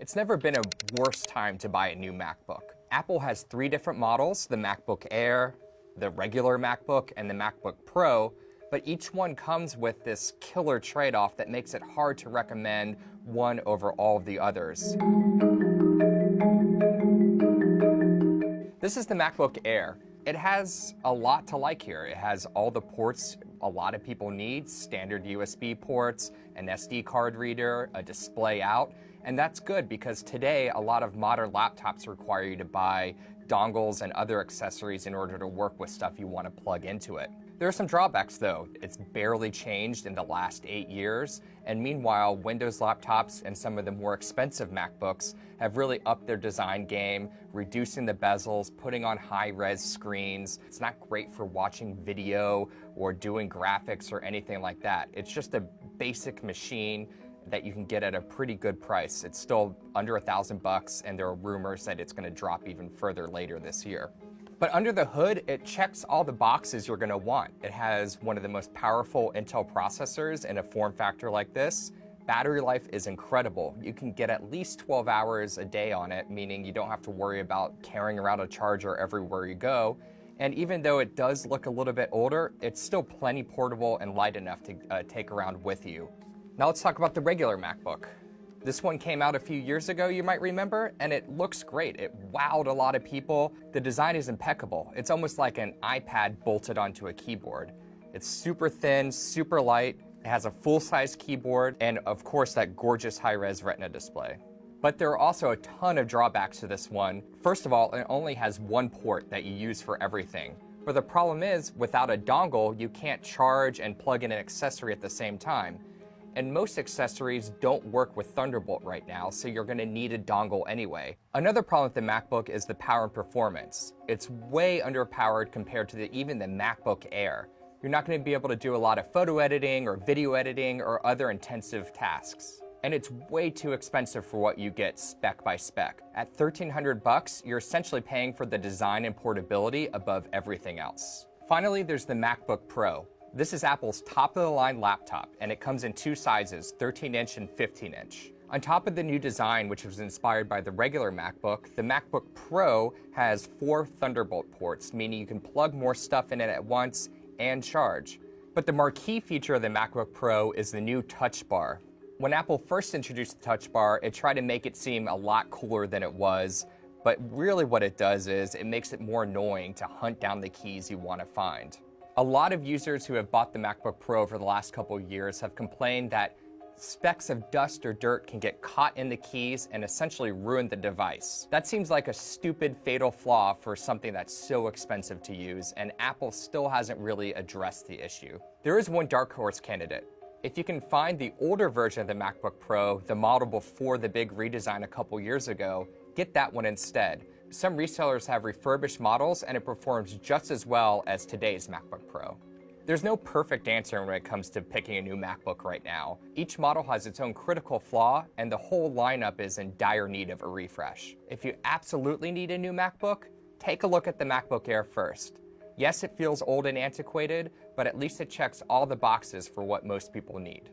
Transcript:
It's never been a worse time to buy a new MacBook. Apple has 3 different models, the MacBook Air, the regular MacBook, and the MacBook Pro, but each one comes with this killer trade-off that makes it hard to recommend one over all of the others. This is the MacBook Air. It has a lot to like here. It has all the ports a lot of people need, standard USB ports, an SD card reader, a display out, and that's good because today a lot of modern laptops require you to buy dongles and other accessories in order to work with stuff you want to plug into it. There are some drawbacks though. It's barely changed in the last 8 years, and meanwhile, Windows laptops and some of the more expensive MacBooks have really upped their design game, reducing the bezels, putting on high-res screens. It's not great for watching video or doing graphics or anything like that. It's just a basic machine that you can get at a pretty good price. It's still under $1,000, and there are rumors that it's going to drop even further later this year. But under the hood, it checks all the boxes you're going to want. It has one of the most powerful Intel processors in a form factor like this. Battery life is incredible. You can get at least 12 hours a day on it, meaning you don't have to worry about carrying around a charger everywhere you go. And even though it does look a little bit older, it's still plenty portable and light enough to take around with you. Now let's talk about the regular MacBook. This one came out a few years ago, you might remember, and it looks great. It wowed a lot of people. The design is impeccable. It's almost like an iPad bolted onto a keyboard. It's super thin, super light. It has a full-size keyboard, and of course that gorgeous high-res Retina display. But there are also a ton of drawbacks to this one. First of all, it only has one port that you use for everything. But the problem is, without a dongle, you can't charge and plug in an accessory at the same time. And most accessories don't work with Thunderbolt right now, so you're going to need a dongle anyway. Another problem with the MacBook is the power and performance. It's way underpowered compared to even the MacBook Air. You're not going to be able to do a lot of photo editing or video editing or other intensive tasks. And it's way too expensive for what you get spec by spec. At $1,300, you're essentially paying for the design and portability above everything else. Finally, there's the MacBook Pro. This is Apple's top-of-the-line laptop, and it comes in 2 sizes, 13-inch and 15-inch. On top of the new design, which was inspired by the regular MacBook, the MacBook Pro has 4 Thunderbolt ports, meaning you can plug more stuff in it at once and charge. But the marquee feature of the MacBook Pro is the new Touch Bar. When Apple first introduced the Touch Bar, it tried to make it seem a lot cooler than it was, but really what it does is it makes it more annoying to hunt down the keys you want to find. A lot of users who have bought the MacBook Pro over the last couple of years have complained that specks of dust or dirt can get caught in the keys and essentially ruin the device. That seems like a stupid, fatal flaw for something that's so expensive to use, and Apple still hasn't really addressed the issue. There is one dark horse candidate. If you can find the older version of the MacBook Pro, the model before the big redesign a couple years ago, get that one instead. Some resellers have refurbished models, and it performs just as well as today's MacBook Pro. There's no perfect answer when it comes to picking a new MacBook right now. Each model has its own critical flaw, and the whole lineup is in dire need of a refresh. If you absolutely need a new MacBook, take a look at the MacBook Air first. Yes, it feels old and antiquated, but at least it checks all the boxes for what most people need.